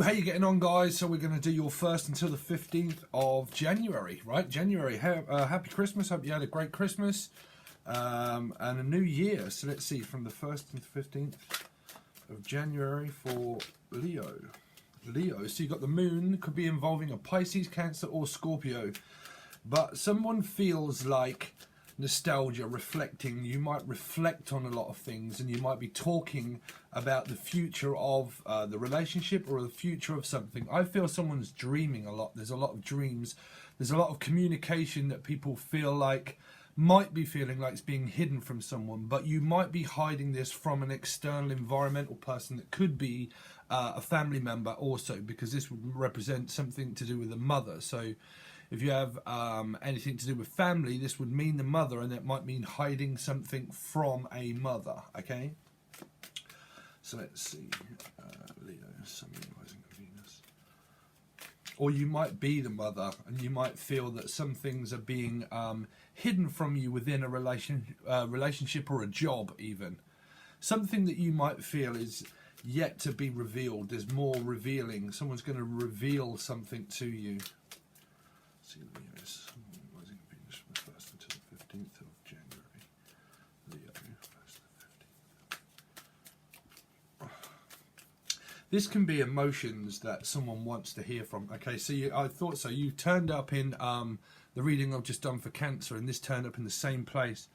So, how you getting on, guys? So we're going to do your 1st until the 15th of January, right? January. Happy Christmas. Hope you had a great Christmas and a new year. So let's see, from the 1st to the 15th of January for Leo. Leo, so you've got the moon, could be involving a Pisces, Cancer or Scorpio. But someone feels like nostalgia, reflecting. You might reflect on a lot of things, and you might be talking about the future of the relationship or the future of something. I feel someone's dreaming a lot. There's a lot of dreams. There's a lot of communication that people feel like might be feeling like it's being hidden from someone, but you might be hiding this from an external environmental person that could be a family member also, because this would represent something to do with the mother. So if you have anything to do with family, this would mean the mother, and it might mean hiding something from a mother, okay? So let's see, Leo, Sun, rising of Venus. Or you might be the mother, and you might feel that some things are being hidden from you within a relationship or a job even. Something that you might feel is yet to be revealed. There's more revealing. Someone's going to reveal something to you. See, Leo's rising of Venus from the 1st until the 15th of January. Leo, 1st to the 15th. This can be emotions that someone wants to hear from. Okay, so I thought so. You turned up in the reading I've just done for Cancer, and this turned up in the same place.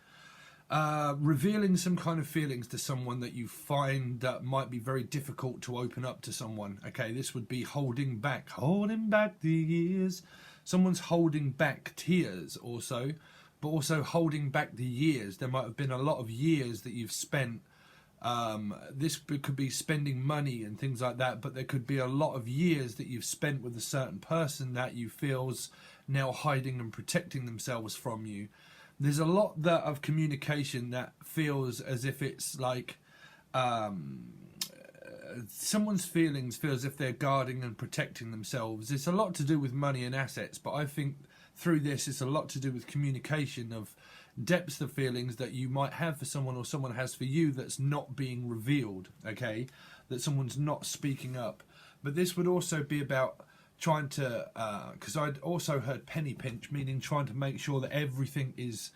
Revealing some kind of feelings to someone that you find that might be very difficult to open up to someone. Okay, this would be holding back the years. Someone's holding back tears also, but also holding back the years. There might have been a lot of years that you've spent. This could be spending money and things like that, but there could be a lot of years that you've spent with a certain person that you feel's now hiding and protecting themselves from you. There's a lot of communication that feels as if it's like someone's feelings feel as if they're guarding and protecting themselves. It's a lot to do with money and assets, but I think through this it's a lot to do with communication of depths of feelings that you might have for someone or someone has for you that's not being revealed, okay? That someone's not speaking up. But this would also be about trying to, because I'd also heard penny pinch, meaning trying to make sure that everything is,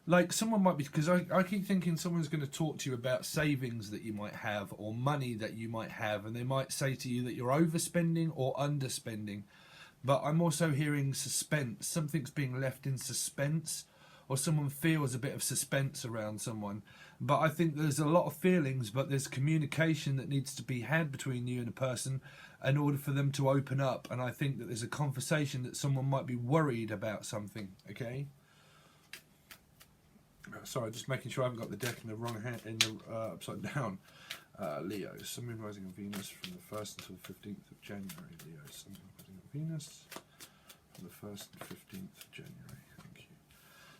like someone might be, because I keep thinking someone's going to talk to you about savings that you might have or money that you might have, and they might say to you that you're overspending or underspending. But I'm also hearing suspense. Something's being left in suspense, or someone feels a bit of suspense around someone. But I think there's a lot of feelings, but there's communication that needs to be had between you and a person in order for them to open up. And I think that there's a conversation that someone might be worried about something, okay? Sorry, just making sure I haven't got the deck in the wrong hand, in the upside down. Leo, Sun, Moon, Rising of Venus from the 1st until the 15th of January. Leo, Sun, Moon, Rising of Venus from the 1st and 15th of January. Thank you.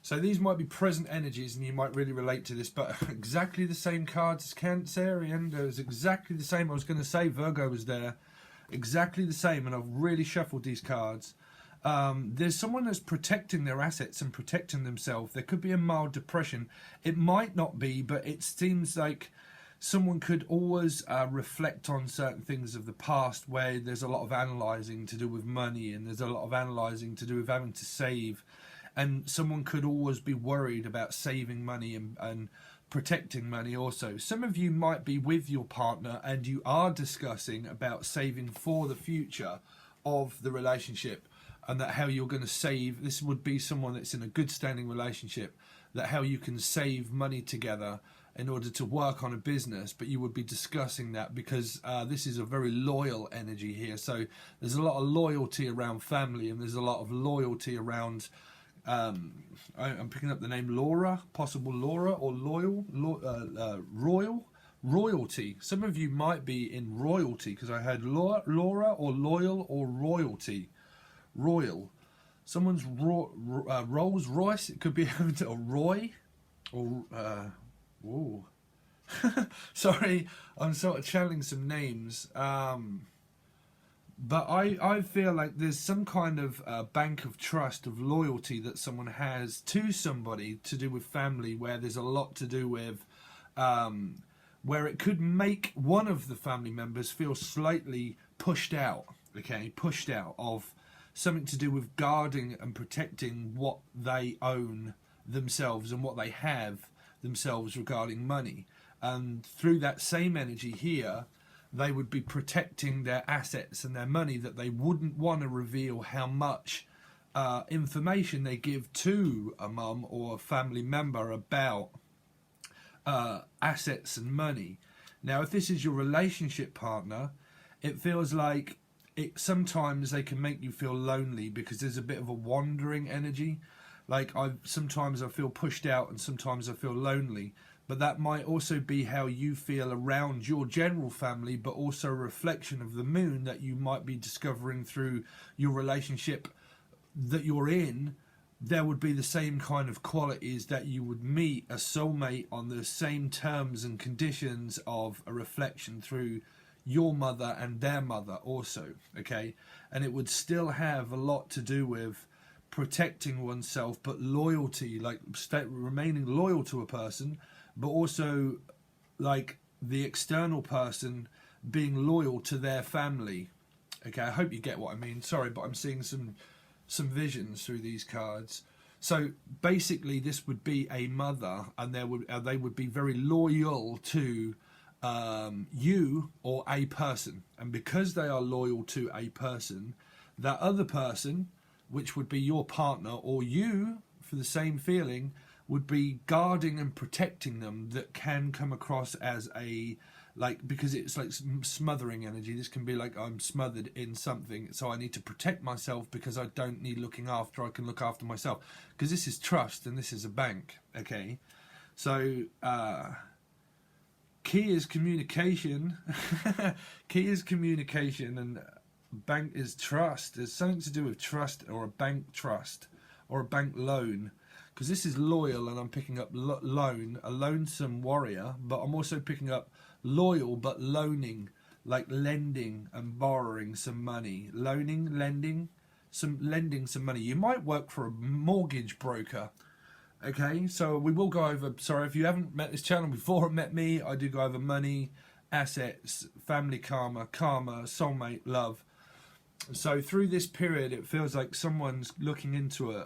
So these might be present energies, and you might really relate to this, but exactly the same cards as Cancerian. It was exactly the same. I was going to say Virgo was there. Exactly the same, and I've really shuffled these cards. There's someone that's protecting their assets and protecting themselves. There could be a mild depression. It might not be, but it seems like someone could always reflect on certain things of the past where there's a lot of analysing to do with money, and there's a lot of analysing to do with having to save. And someone could always be worried about saving money and protecting money also. Some of you might be with your partner and you are discussing about saving for the future of the relationship, and that how you're going to save. This would be someone that's in a good standing relationship, that how you can save money together in order to work on a business. But you would be discussing that because this is a very loyal energy here. So there's a lot of loyalty around family, and there's a lot of loyalty around I'm picking up the name Laura, possible Laura, or royalty. Some of you might be in royalty, because I heard Laura or loyal or royalty. Royal. Someone's Rolls Royce. It could be a Roy or whoa. Sorry, I'm sort of channeling some names. But I feel like there's some kind of bank of trust, of loyalty that someone has to somebody to do with family, where there's a lot to do with where it could make one of the family members feel slightly pushed out, okay, pushed out of something to do with guarding and protecting what they own themselves and what they have themselves regarding money. And through that same energy here, they would be protecting their assets and their money, that they wouldn't want to reveal how much information they give to a mum or a family member about assets and money. Now, if this is your relationship partner, it feels like sometimes they can make you feel lonely because there's a bit of a wandering energy. Like sometimes I feel pushed out and sometimes I feel lonely. But that might also be how you feel around your general family, but also a reflection of the moon that you might be discovering through your relationship that you're in. There would be the same kind of qualities that you would meet a soulmate on the same terms and conditions of a reflection through your mother and their mother also, okay? And it would still have a lot to do with protecting oneself, but loyalty, like remaining loyal to a person, but also like the external person being loyal to their family. Okay, I hope you get what I mean. Sorry, but I'm seeing some visions through these cards. So basically this would be a mother, and they would be very loyal to you or a person. And because they are loyal to a person, that other person, which would be your partner or you for the same feeling, would be guarding and protecting them. That can come across as a, like, because it's like smothering energy. This can be like, I'm smothered in something, so I need to protect myself because I don't need looking after, I can look after myself. Because this is trust and this is a bank, okay? So key is communication. Key is communication, and bank is trust. There's something to do with trust, or a bank trust, or a bank loan. Because this is loyal, and I'm picking up loan, a lonesome warrior, but I'm also picking up loyal but loaning, like lending and borrowing some money. Lending some money. You might work for a mortgage broker. Okay, so we will go over, sorry, if you haven't met this channel before and met me, I do go over money, assets, family karma, soulmate, love. So through this period, it feels like someone's looking into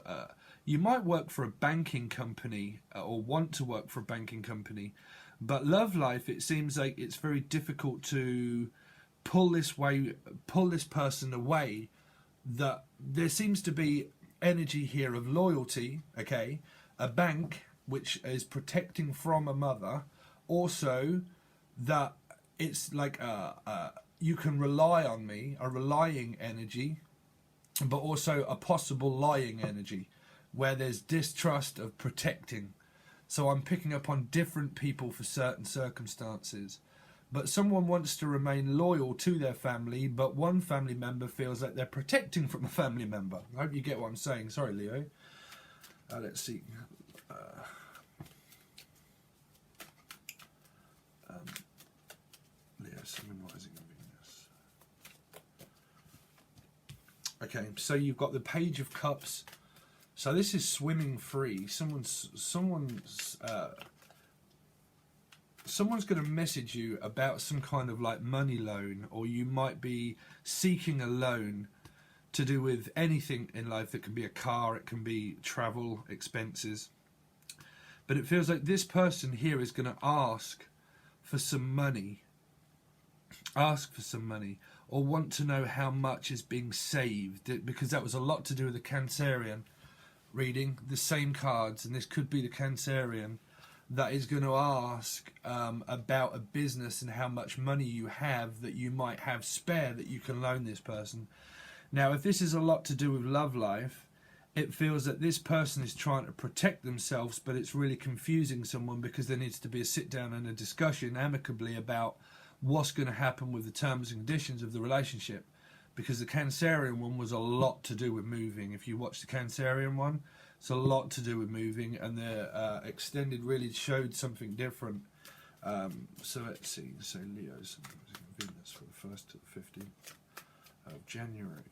you might work for a banking company or want to work for a banking company, but love life, it seems like it's very difficult to pull this person away. That there seems to be energy here of loyalty, okay, a bank which is protecting from a mother, also that it's like you can rely on me, a relying energy, but also a possible lying energy where there's distrust of protecting. So I'm picking up on different people for certain circumstances. But someone wants to remain loyal to their family, but one family member feels like they're protecting from a family member. I hope you get what I'm saying. Sorry, Leo. Let's see. Leo, Sun rising in Venus. Okay, so you've got the Page of Cups. So this is swimming free. Someone's going to message you about some kind of like money loan, or you might be seeking a loan to do with anything in life. It can be a car, it can be travel expenses. But it feels like this person here is going to ask for some money. Or want to know how much is being saved, because that was a lot to do with the Cancerian reading, the same cards, and this could be the Cancerian that is going to ask about a business and how much money you have that you might have spare that you can loan this person. Now, if this is a lot to do with love life, it feels that this person is trying to protect themselves, but it's really confusing someone, because there needs to be a sit down and a discussion amicably about what's going to happen with the terms and conditions of the relationship. Because the Cancerian one was a lot to do with moving. If you watch the Cancerian one, it's a lot to do with moving, and the extended really showed something different. So let's see. So Leo's Venus for the 1st to the 15th of January.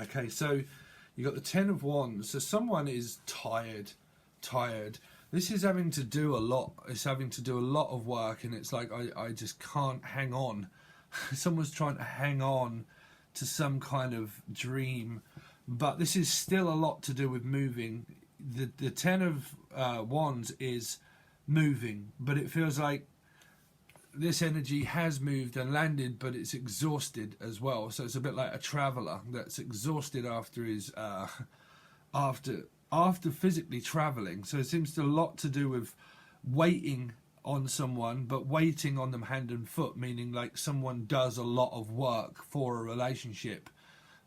Okay, so You got the Ten of Wands. So someone is tired. This is having to do a lot. It's having to do a lot of work, and it's like I just can't hang on. Someone's trying to hang on to some kind of dream, but this is still a lot to do with moving. The Ten of Wands is moving, but it feels like this energy has moved and landed, but it's exhausted as well. So it's a bit like a traveller that's exhausted after his after physically travelling. So it seems to a lot to do with waiting on someone, but waiting on them hand and foot, meaning like someone does a lot of work for a relationship.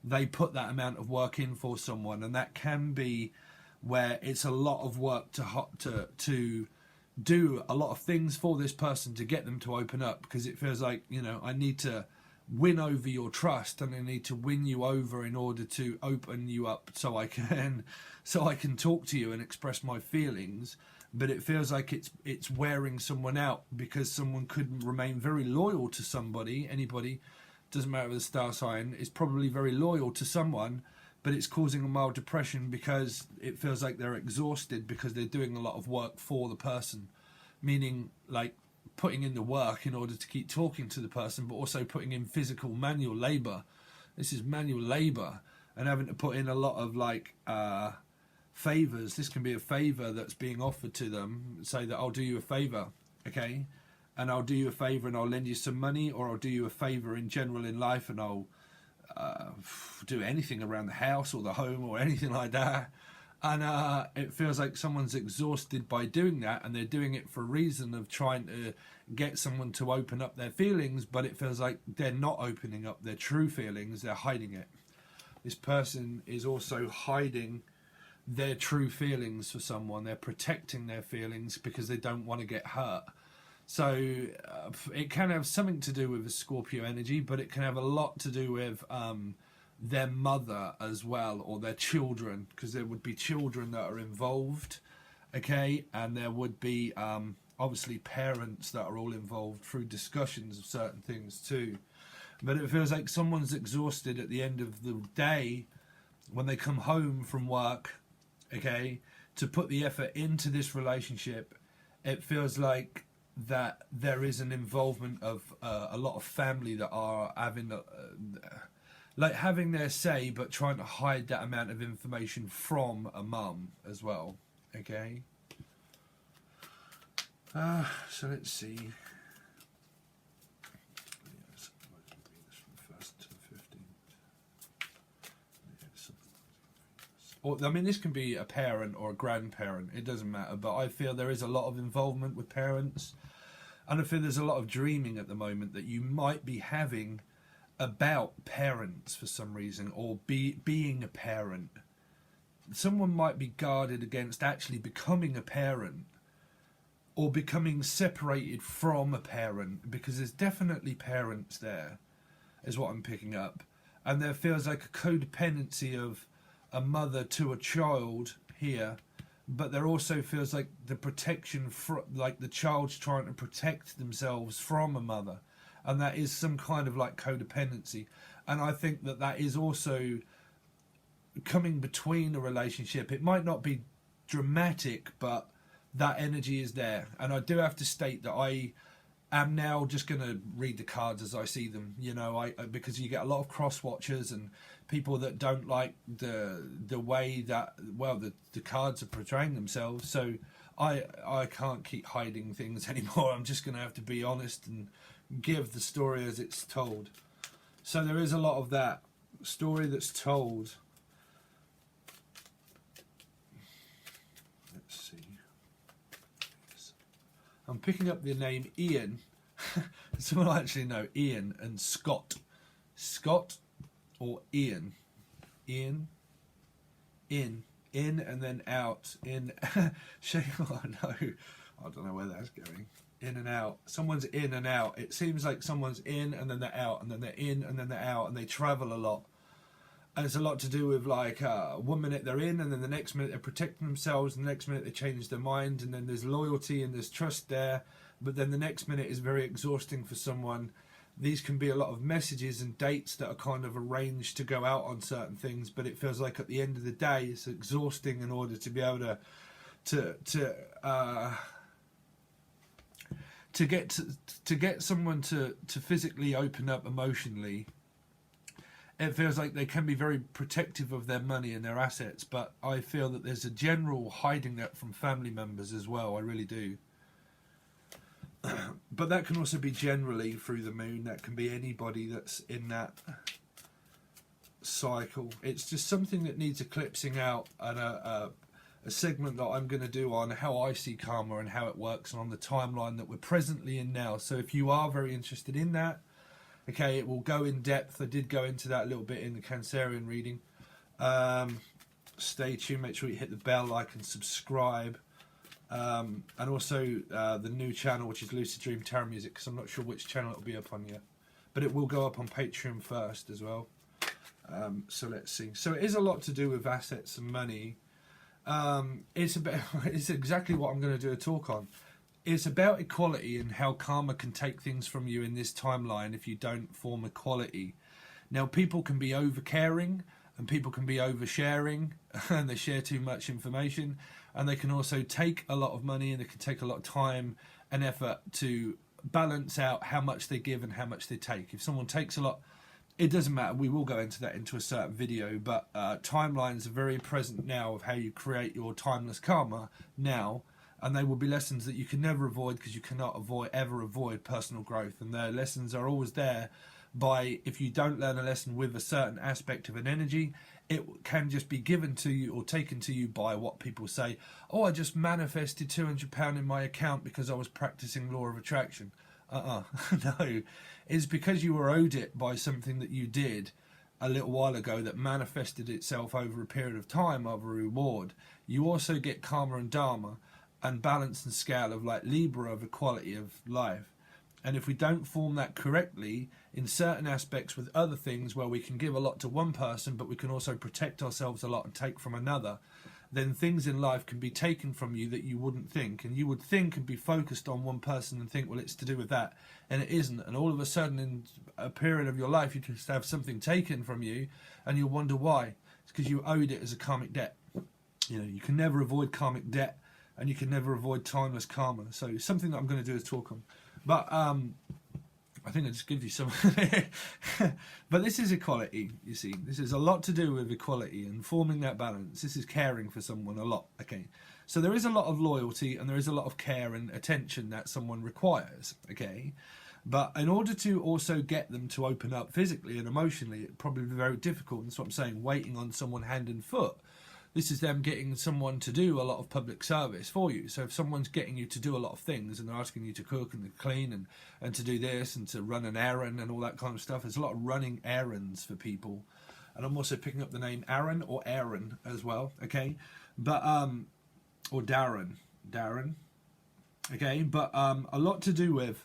They put that amount of work in for someone, and that can be where it's a lot of work to do a lot of things for this person to get them to open up, because it feels like, you know, I need to win over your trust, and I need to win you over in order to open you up so I can talk to you and express my feelings. But it feels like it's wearing someone out, because someone could remain very loyal to somebody. Anybody, doesn't matter the star sign, is probably very loyal to someone, but it's causing a mild depression because it feels like they're exhausted because they're doing a lot of work for the person, meaning like putting in the work in order to keep talking to the person, but also putting in physical manual labor. This is manual labor, and having to put in a lot of like favors. This can be a favor that's being offered to them. Say that I'll do you a favor, okay, and I'll do you a favor and I'll lend you some money, or I'll do you a favor in general in life and I'll do anything around the house or the home or anything like that. And it feels like someone's exhausted by doing that, and they're doing it for a reason of trying to get someone to open up their feelings, but it feels like they're not opening up their true feelings, they're hiding it. This person is also hiding their true feelings for someone. They're protecting their feelings because they don't want to get hurt. So it can have something to do with the Scorpio energy, but it can have a lot to do with their mother as well, or their children, because there would be children that are involved, okay, and there would be obviously parents that are all involved through discussions of certain things too. But it feels like someone's exhausted at the end of the day when they come home from work, okay, to put the effort into this relationship. It feels like that there is an involvement of a lot of family that are having like having their say, but trying to hide that amount of information from a mum as well, okay. So let's see. Or, I mean, this can be a parent or a grandparent, it doesn't matter, but I feel there is a lot of involvement with parents, and I feel there's a lot of dreaming at the moment that you might be having about parents for some reason, or being a parent. Someone might be guarded against actually becoming a parent, or becoming separated from a parent, because there's definitely parents there, is what I'm picking up. And there feels like a codependency of a mother to a child here, but there also feels like the protection, like the child's trying to protect themselves from a mother, and that is some kind of like codependency. And I think that that is also coming between a relationship. It might not be dramatic, but that energy is there. And I do have to state that I am now just going to read the cards as I see them, you know, because you get a lot of cross watchers and people that don't like the way that, well, the cards are portraying themselves. So I can't keep hiding things anymore. I'm just going to have to be honest and give the story as it's told. So there is a lot of that story that's told. Let's see. I'm picking up the name Ian. Someone I actually know, Ian and Scott. Scott or Ian? Ian? In and then out. In. Oh no. I don't know where that's going. In and out. Someone's in and out. It seems like someone's in and then they're out, and then they're in and then they're out, and they travel a lot. And it's a lot to do with like 1 minute they're in, and then the next minute they're protecting themselves, and the next minute they change their mind, and then there's loyalty and there's trust there, but then the next minute is very exhausting for someone these can be a lot of messages and dates that are kind of arranged to go out on certain things, but it feels like at the end of the day it's exhausting in order to be able to get someone to physically open up emotionally. It feels like they can be very protective of their money and their assets, but I feel that there's a general hiding that from family members as well. I really do. But that can also be generally through the moon. That can be anybody that's in that cycle. It's just something that needs eclipsing out, and a segment that I'm going to do on how I see karma and how it works, and on the timeline that we're presently in now. So if you are very interested in that, okay, it will go in depth. I did go into that a little bit in the Cancerian reading. Stay tuned. Make sure you hit the bell, like, and subscribe. And also the new channel, which is Lucid Dream Tarot Music, because I'm not sure which channel it'll be up on yet. But it will go up on Patron first as well. So let's see. So it is a lot to do with assets and money. It's exactly what I'm going to do a talk on. It's about equality and how karma can take things from you in this timeline if you don't form equality. Now, people can be over caring and people can be oversharing and they share too much information, and they can also take a lot of money and they can take a lot of time and effort to balance out how much they give and how much they take. If someone takes a lot, it doesn't matter. We will go into that into a certain video, but timelines are very present now of how you create your timeless karma now. And they will be lessons that you can never avoid, because you cannot ever avoid personal growth. And their lessons are always there. By if you don't learn a lesson with a certain aspect of an energy, it can just be given to you or taken to you by what people say. Oh, I just manifested £200 in my account because I was practicing law of attraction. No, it's because you were owed it by something that you did a little while ago that manifested itself over a period of time of a reward. You also get karma and dharma and balance and scale of like Libra of equality of life. And if we don't form that correctly in certain aspects with other things where we can give a lot to one person but we can also protect ourselves a lot and take from another, then things in life can be taken from you that you wouldn't think. And you would think and be focused on one person and think, well, it's to do with that. And it isn't. And all of a sudden in a period of your life you just have something taken from you and you'll wonder why. It's because you owed it as a karmic debt. You know, you can never avoid karmic debt. And you can never avoid timeless karma. So something that I'm going to do is talk on. But I think I just give you some. But this is equality, you see. This is a lot to do with equality and forming that balance. This is caring for someone a lot. Okay. So there is a lot of loyalty and there is a lot of care and attention that someone requires. Okay. But in order to also get them to open up physically and emotionally, it probably be very difficult. That's what I'm saying. Waiting on someone hand and foot. This is them getting someone to do a lot of public service for you. So if someone's getting you to do a lot of things and they're asking you to cook and to clean and to do this and to run an errand and all that kind of stuff, there's a lot of running errands for people. And I'm also picking up the name Aaron or Aaron as well, okay? But, or Darren, okay? But a lot to do with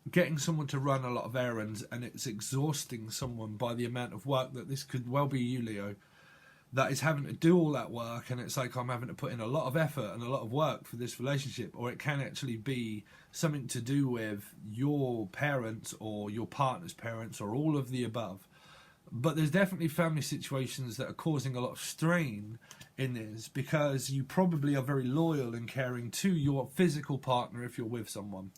getting someone to run a lot of errands, and it's exhausting someone by the amount of work that this could well be you, Leo, that is having to do all that work, and it's like I'm having to put in a lot of effort and a lot of work for this relationship. Or it can actually be something to do with your parents or your partner's parents or all of the above. But there's definitely family situations that are causing a lot of strain in this, because you probably are very loyal and caring to your physical partner if you're with someone.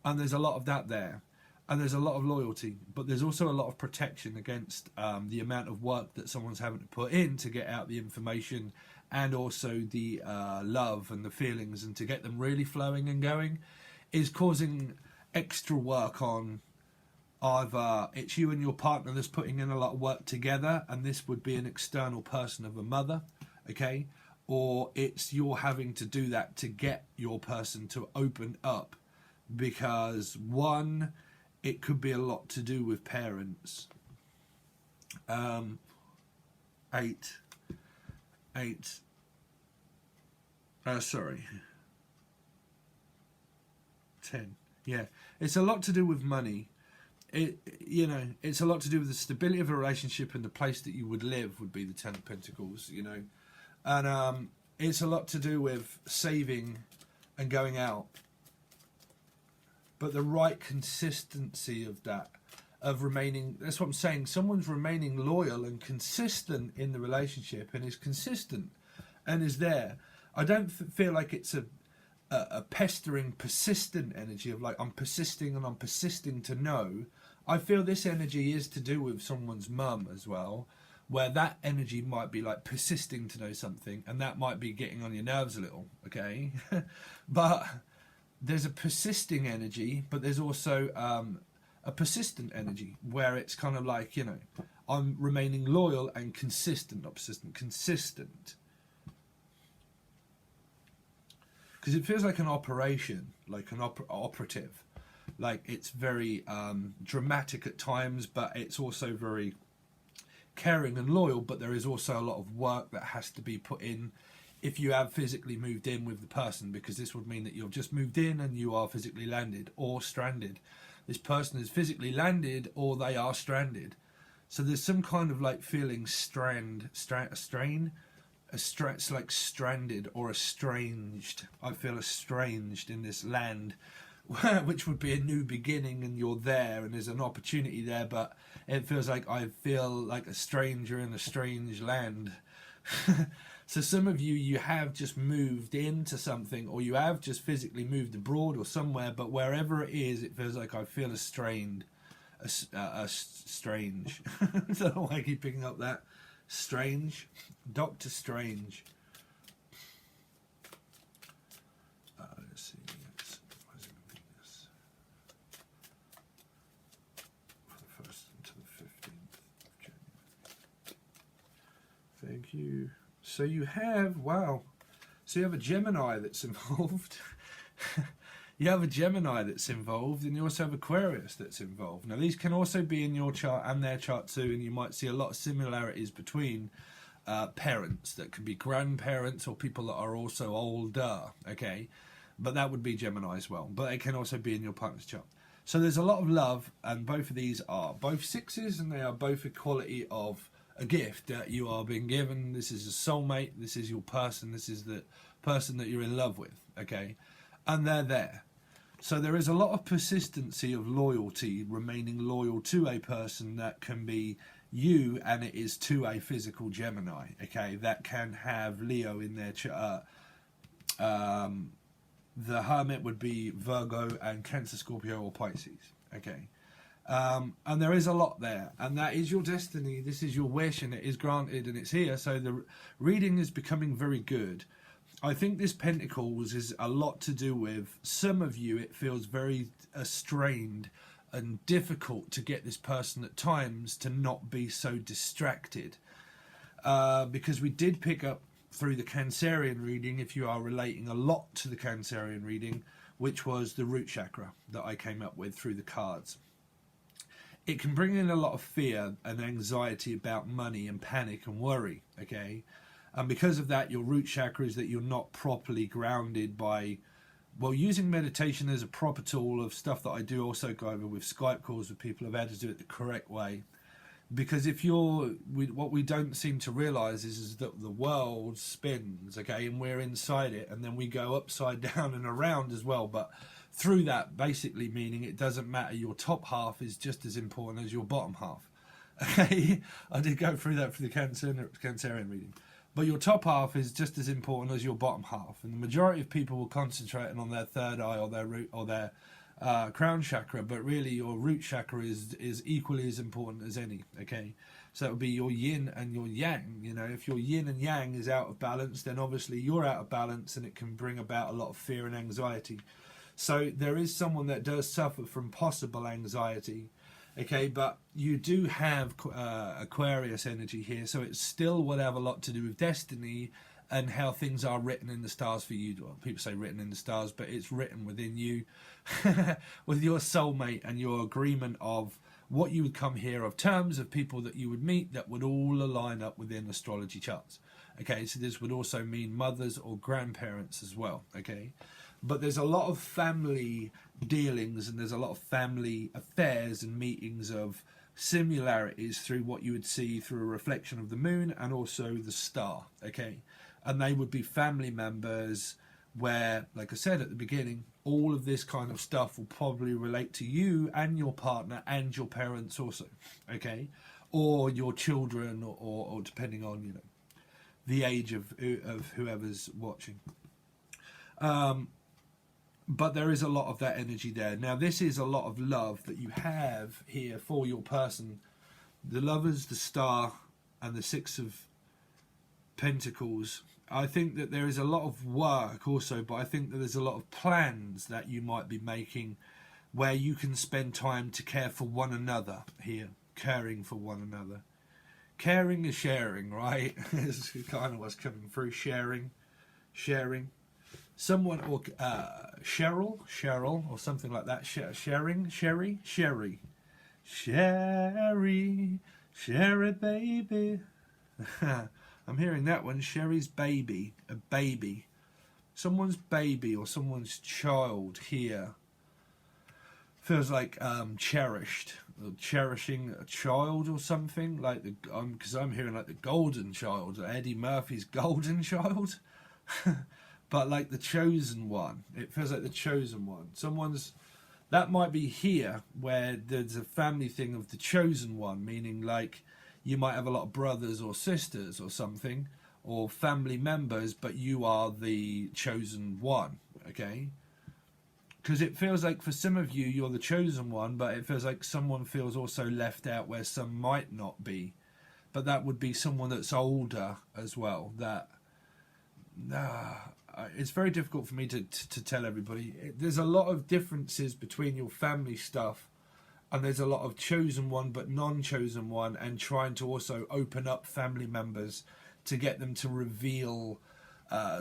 And there's a lot of that there. And there's a lot of loyalty. But there's also a lot of protection against the amount of work that someone's having to put in to get out the information, and also the love and the feelings, and to get them really flowing and going, is causing extra work on either it's you and your partner that's putting in a lot of work together, and this would be an external person of a mother, okay? Or it's you're having to do that to get your person to open up. Because one, it could be a lot to do with parents. 10. Yeah, it's a lot to do with money. It's a lot to do with the stability of a relationship, and the place that you would live would be the 10 of Pentacles. And it's a lot to do with saving and going out. but the right consistency of that, of remaining, that's what I'm saying, someone's remaining loyal and consistent in the relationship, and is consistent and is there. I don't feel like it's a pestering, persistent energy of like, I'm persisting and I'm persisting to know. I feel this energy is to do with someone's mum as well, where that energy might be like persisting to know something, and that might be getting on your nerves a little, okay? But there's a persisting energy, but there's also a persistent energy where it's kind of like, you know, I'm remaining loyal and consistent, not persistent, consistent. Because it feels like an operation, like an operative. Like it's very dramatic at times, but it's also very caring and loyal, but there is also a lot of work that has to be put in if you have physically moved in with the person, because this would mean that you've just moved in and you are physically landed or stranded. This person is physically landed or they are stranded. So there's some kind of like feeling it's like stranded or estranged. I feel estranged in this land, which would be a new beginning, and you're there and there's an opportunity there, but it feels like I feel like a stranger in a strange land. So some of you have just moved into something, or you have just physically moved abroad or somewhere, but wherever it is, it feels like I feel strange. I don't know why I keep picking up that. Strange. Doctor Strange. Let's see. For the 1st until the 15th of January. Thank you. So you have, wow. So you have a Gemini that's involved. You have a Gemini that's involved, and you also have Aquarius that's involved. Now, these can also be in your chart and their chart too, and you might see a lot of similarities between parents that could be grandparents or people that are also older, okay? But that would be Gemini as well. But it can also be in your partner's chart. So there's a lot of love, and both of these are both sixes, and they are both a quality of a gift that you are being given. This is a soulmate. This is your person. This is the person that you're in love with, okay? And they're there. So there is a lot of persistency of loyalty, remaining loyal to a person that can be you, and it is to a physical Gemini, okay, that can have Leo in their chart. The Hermit would be Virgo and Cancer, Scorpio or Pisces, okay. And there is a lot there, and that is your destiny. This is your wish, and it is granted, and it's here. So the reading is becoming very good. I think this Pentacles is a lot to do with some of you. It feels very strained and difficult to get this person at times to not be so distracted, because we did pick up through the Cancerian reading, if you are relating a lot to the Cancerian reading, which was the root chakra that I came up with through the cards. It can bring in a lot of fear and anxiety about money and panic and worry, okay? And because of that, your root chakra is that you're not properly grounded by, well, using meditation as a proper tool of stuff that I do also go over with Skype calls with people of how to do it the correct way. Because if what we don't seem to realize is that the world spins, okay, and we're inside it, and then we go upside down and around as well. But through that, basically meaning it doesn't matter. Your top half is just as important as your bottom half. Okay, I did go through that for the Cancerian reading. But your top half is just as important as your bottom half, and the majority of people will concentrate on their third eye or their root or their crown chakra, but really your root chakra is equally as important as any, okay? So it would be your yin and your yang. You know, if your yin and yang is out of balance, then obviously you're out of balance, and it can bring about a lot of fear and anxiety. So there is someone that does suffer from possible anxiety, okay, but you do have Aquarius energy here, so it still would have a lot to do with destiny and how things are written in the stars for you. Well, people say written in the stars, but it's written within you with your soulmate and your agreement of what you would come here, of terms of people that you would meet that would all align up within astrology charts. Okay, so this would also mean mothers or grandparents as well, okay? But there's a lot of family dealings, and there's a lot of family affairs and meetings of similarities through what you would see through a reflection of the moon and also the star, okay? And they would be family members where, like I said at the beginning, all of this kind of stuff will probably relate to you and your partner and your parents also, okay, or your children, or depending on, you know, the age of whoever's watching. But there is a lot of that energy there. Now, this is a lot of love that you have here for your person. The Lovers, the Star, and the Six of Pentacles. I think that there is a lot of work also, but I think that there's a lot of plans that you might be making where you can spend time to care for one another here. Caring for one another. Caring is sharing, right? It's kind of what's coming through. Sharing. Someone, or Cheryl, or something like that. Sherry, share it, baby. I'm hearing that one. Sherry's baby, a baby. Someone's baby or someone's child here feels like cherished, or cherishing a child or something, like the because I'm hearing like the golden child, Eddie Murphy's golden child. But like the chosen one, it feels like the chosen one. That might be here where there's a family thing of the chosen one, meaning like you might have a lot of brothers or sisters or something, or family members, but you are the chosen one, okay? Because it feels like for some of you, you're the chosen one, but it feels like someone feels also left out where some might not be. But that would be someone that's older as well. That it's very difficult for me to tell everybody. There's a lot of differences between your family stuff, and there's a lot of chosen one but non-chosen one, and trying to also open up family members to get them to reveal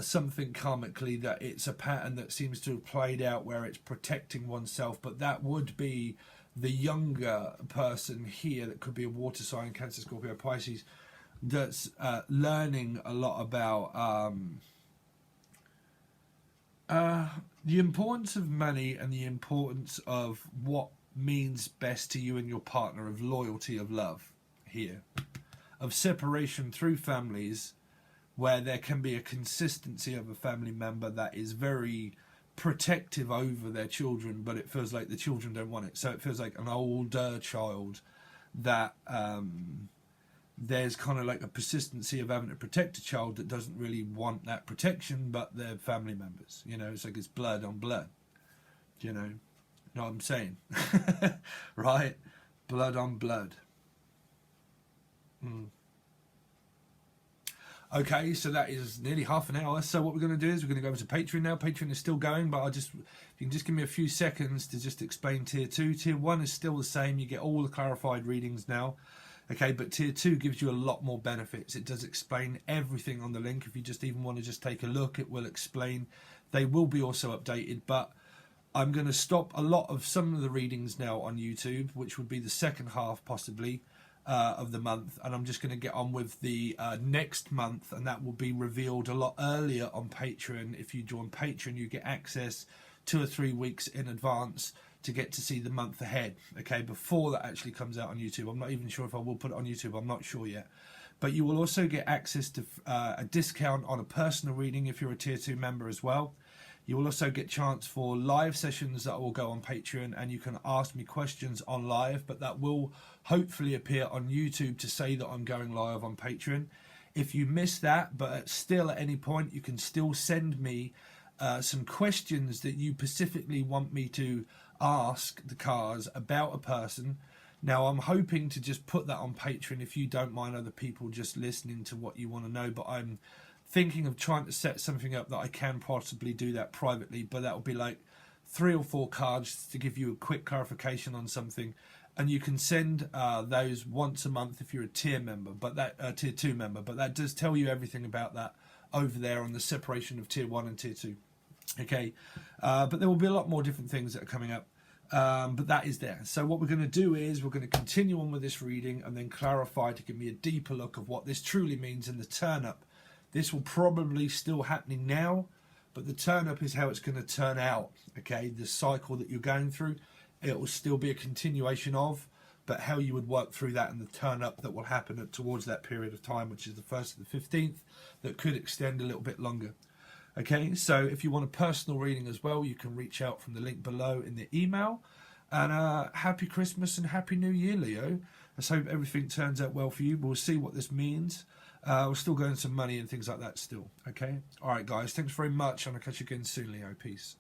something karmically, that it's a pattern that seems to have played out where it's protecting oneself. But that would be the younger person here, that could be a water sign, Cancer, Scorpio, Pisces, that's learning a lot about the importance of money and the importance of what means best to you and your partner, of loyalty, of love here, of separation through families, where there can be a consistency of a family member that is very protective over their children, but it feels like the children don't want it. So it feels like an older child that there's kind of like a persistency of having to protect a child that doesn't really want that protection, but they're family members. You know, it's like it's blood on blood. You know what I'm saying? Right? Blood on blood. Okay, so that is nearly half an hour. So what we're going to do is we're going to go over to Patreon now. Patreon is still going, but if you can just give me a few seconds to just explain Tier 2. Tier 1 is still the same. You get all the clarified readings now. Okay, but Tier 2 gives you a lot more benefits. It does explain everything on the link. If you just even want to just take a look, it will explain. They will be also updated, but I'm going to stop a lot of some of the readings now on YouTube, which would be the second half possibly of the month, and I'm just going to get on with the next month, and that will be revealed a lot earlier on Patreon. If you join Patreon, you get access 2 or 3 weeks in advance to get to see the month ahead, okay, before that actually comes out on YouTube. I'm not even sure if I will put it on YouTube, I'm not sure yet. But you will also get access to a discount on a personal reading if you're a Tier 2 member as well. You will also get chance for live sessions that will go on Patreon, and you can ask me questions on live, but that will hopefully appear on YouTube to say that I'm going live on Patreon. If you miss that, but still at any point, you can still send me some questions that you specifically want me to ask the cards about a person. Now, I'm hoping to just put that on Patreon if you don't mind other people just listening to what you want to know, but I'm thinking of trying to set something up that I can possibly do that privately, but that will be like 3 or 4 cards to give you a quick clarification on something, and you can send those once a month if you're a tier member, but that Tier 2 member, but that does tell you everything about that over there on the separation of Tier 1 and Tier 2. Okay, but there will be a lot more different things that are coming up, but that is there. So what we're going to do is we're going to continue on with this reading and then clarify to give me a deeper look of what this truly means in the turn up. This will probably still happening now, but the turn up is how it's going to turn out. Okay, the cycle that you're going through, it will still be a continuation of, but how you would work through that and the turn up that will happen towards that period of time, which is the 1st to the 15th, that could extend a little bit longer. Okay, so if you want a personal reading as well, you can reach out from the link below in the email. And happy Christmas and happy New Year, Leo. Let's hope everything turns out well for you. We'll see what this means. We'll still go into money and things like that still. Okay, all right, guys. Thanks very much, and I'll catch you again soon, Leo. Peace.